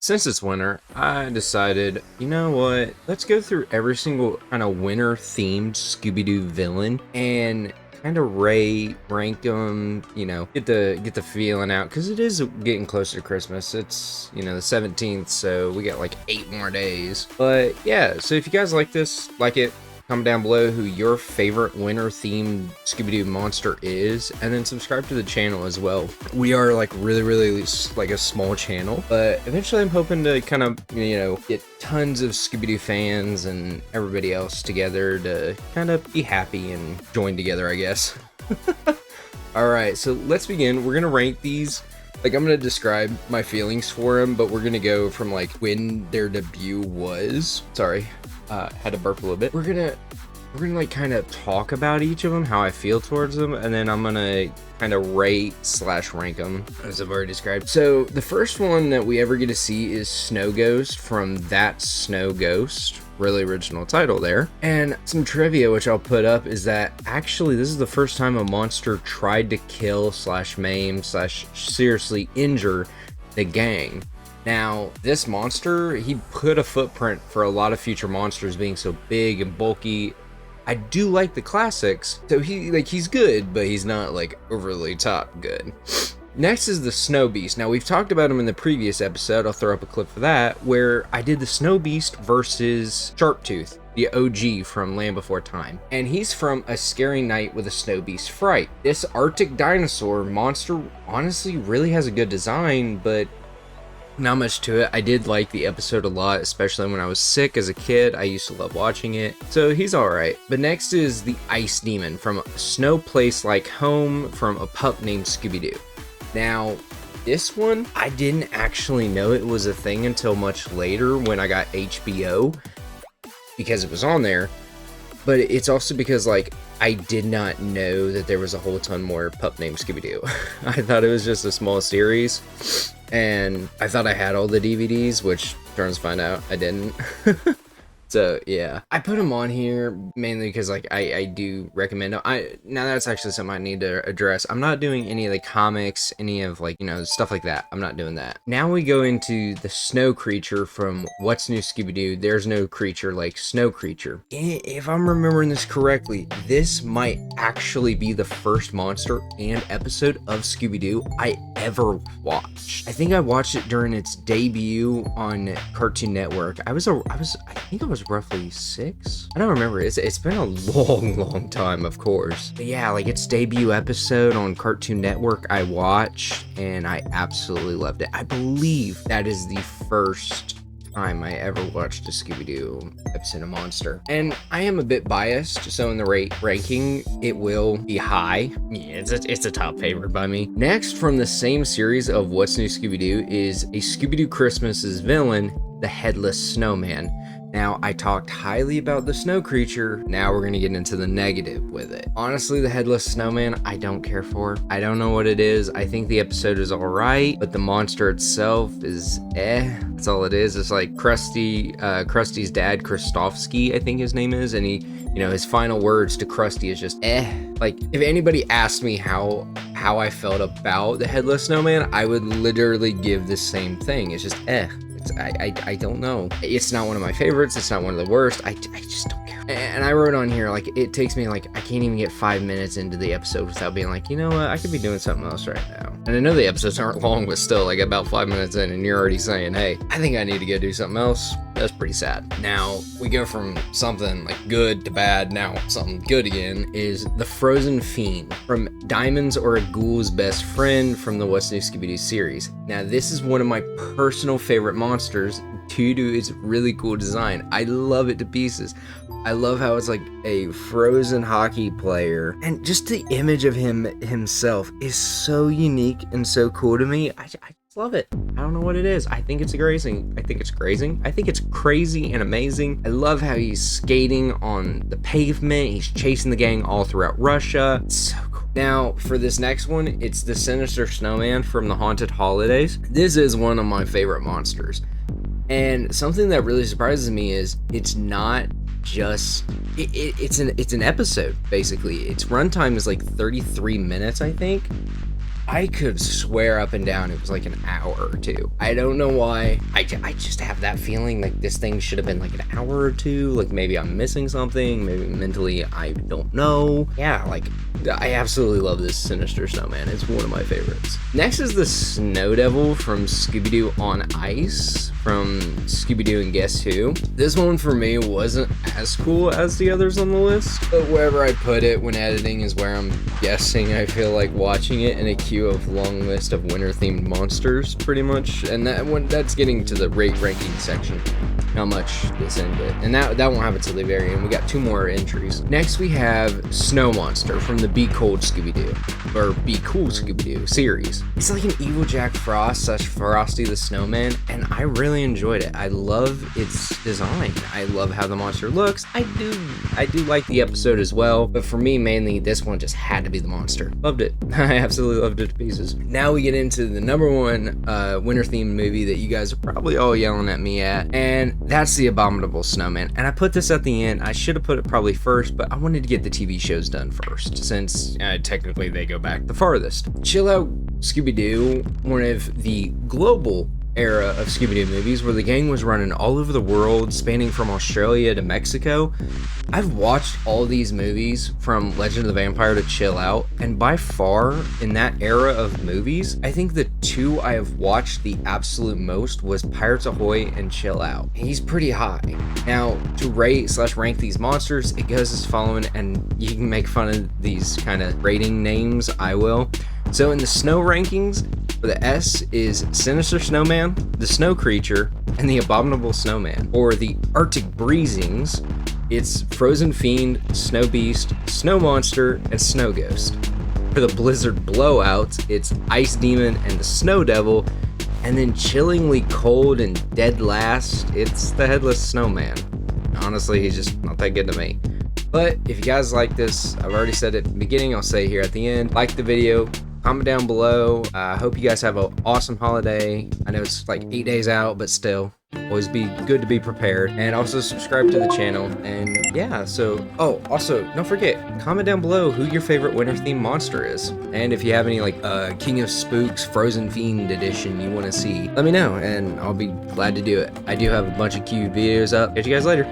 since it's winter, I decided, you know what? Let's go through every single kind of winter themed Scooby-Doo villain and kind of rank them, get the feeling out, because it is getting closer to Christmas. It's, the 17th, so we got like 8 more days. But yeah, so if you guys like this, like it, comment down below who your favorite winter themed Scooby-Doo monster is, and then subscribe to the channel as well. We are like really like a small channel, but eventually I'm hoping to kind of, get tons of Scooby-Doo fans and everybody else together to kind of be happy and join together, I guess. Alright, so let's begin. We're gonna rank these. Like, I'm gonna describe my feelings for them, but we're gonna go from like when their debut was. Sorry, had to burp a little bit. We're gonna like kind of talk about each of them, how I feel towards them, and then I'm gonna kind of rate / rank them, as I've already described. So the first one that we ever get to see is Snow Ghost from That Snow Ghost. Really original title there. And some trivia which I'll put up is that actually this is the first time a monster tried to kill / maim / seriously injure the gang. Now, this monster, he put a footprint for a lot of future monsters being so big and bulky. I do like the classics, so he's good, but he's not like overly top good. Next is the Snow Beast. Now, we've talked about him in the previous episode. I'll throw up a clip for that, where I did the Snow Beast versus Sharptooth, the OG from Land Before Time. And he's from A Scary Night with a Snow Beast Fright. This Arctic dinosaur monster honestly really has a good design, but not much to it. I did like the episode a lot, especially when I was sick as a kid. I used to love watching it, so he's alright. But next is the Ice Demon from A Snow Place Like Home from a pup named Scooby-Doo. Now, this one, I didn't actually know it was a thing until much later when I got HBO, because it was on there. But it's also because, like, I did not know that there was a whole ton more pup named Scooby-Doo. I thought it was just a small series, and I thought I had all the DVDs, which turns to find out I didn't. So yeah, I put them on here mainly because like I do recommend them. Now that's actually something I need to address. I'm not doing any of the comics, any of like, stuff like that. I'm not doing that. Now we go into the Snow Creature from What's New Scooby-Doo. There's no creature like Snow Creature. If I'm remembering this correctly, this might actually be the first monster and episode of Scooby-Doo I ever watched. I think I watched it during its debut on Cartoon Network. I think I was roughly 6. I don't remember. It's been a long time, of course. But yeah, like its debut episode on Cartoon Network I watched, and I absolutely loved it. I believe that is the first time I ever watched a Scooby-Doo episode of Monster. And I am a bit biased, so in the ranking, it will be high. Yeah, it's a top favorite by me. Next, from the same series of What's New Scooby-Doo, is a Scooby-Doo Christmas's villain, the Headless Snowman. Now, I talked highly about the Snow Creature. Now we're gonna get into the negative with it. Honestly, the Headless Snowman, I don't care for. I don't know what it is. I think the episode is alright, but the monster itself is That's all it is. It's like Krusty's dad, Kristofsky, I think his name is, and he, his final words to Krusty is just Like, if anybody asked me how I felt about the Headless Snowman, I would literally give the same thing. It's just I don't know. It's not one of my favorites. It's not one of the worst. I just don't care. And I wrote on here, like, it takes me, like, I can't even get 5 minutes into the episode without being like, you know what, I could be doing something else right now. And I know the episodes aren't long, but still, like, about 5 minutes in, and you're already saying, hey, I think I need to go do something else. That's pretty sad. Now, we go from something, like, good to bad, now something good again, is the Frozen Fiend from Diamond's or a Ghoul's Best Friend from the What's New Scooby-Doo series. Now, this is one of my personal favorite monsters due to its really cool design. I love it to pieces. I love how it's like a frozen hockey player, and just the image of him himself is so unique and so cool to me. I just love it. I don't know what it is. I think it's crazy. I think it's crazy and amazing. I love how he's skating on the pavement. He's chasing the gang all throughout Russia. It's so cool. Now, for this next one, it's the Sinister Snowman from the Haunted Holidays. This is one of my favorite monsters. And something that really surprises me is it's not just it's an episode, basically. Its runtime is like 33 minutes, I think. I could swear up and down it was like an hour or two. I don't know why. I just have that feeling like this thing should have been like an hour or two. Like maybe I'm missing something. Maybe mentally I don't know. Yeah, like I absolutely love this Sinister Snowman. It's one of my favorites. Next is the Snow Devil from Scooby-Doo on Ice from Scooby-Doo and Guess Who. This one for me wasn't as cool as the others on the list, but wherever I put it when editing is where I'm guessing I feel like watching it in a queue of long list of winter themed monsters, pretty much. And that's getting to the rate ranking section. How much this ended, and that won't happen till the very end. We got 2 more entries. Next we have Snow Monster from the Be Cold Scooby-Doo, or Be Cool Scooby-Doo series. It's like an evil Jack Frost / Frosty the Snowman, and I really enjoyed it. I love its design. I love how the monster looks. I do like the episode as well, but for me mainly this one just had to be the monster. Loved it. I absolutely loved it to pieces. Now we get into the #1 winter themed movie that you guys are probably all yelling at me at, and that's The Abominable Snowman. And I put this at the end. I should have put it probably first, but I wanted to get the TV shows done first, since technically they go back the farthest. Chill Out Scooby-Doo, one of the global era of Scooby-Doo movies where the gang was running all over the world, spanning from Australia to Mexico. I've watched all these movies from Legend of the Vampire to Chill Out, and by far in that era of movies, I think the 2 I have watched the absolute most was Pirates Ahoy and Chill Out. He's pretty high. Now, to rate / rank these monsters, it goes as following, and you can make fun of these kind of rating names, I will. So in the snow rankings, for the S is Sinister Snowman, the Snow Creature, and the Abominable Snowman. For the Arctic Breezings, it's Frozen Fiend, Snow Beast, Snow Monster, and Snow Ghost. For the Blizzard Blowouts, it's Ice Demon and the Snow Devil. And then chillingly cold and dead last, it's the Headless Snowman. Honestly, he's just not that good to me. But if you guys like this, I've already said it at the beginning, I'll say it here at the end. Like the video, comment down below. I hope you guys have an awesome holiday. I know it's like 8 days out, but still, always be good to be prepared. And also subscribe to the channel. And yeah, so, oh, also, don't forget, comment down below who your favorite winter themed monster is. And if you have any like King of Spooks Frozen Fiend edition you want to see, let me know and I'll be glad to do it. I do have a bunch of queued videos up. Catch you guys later.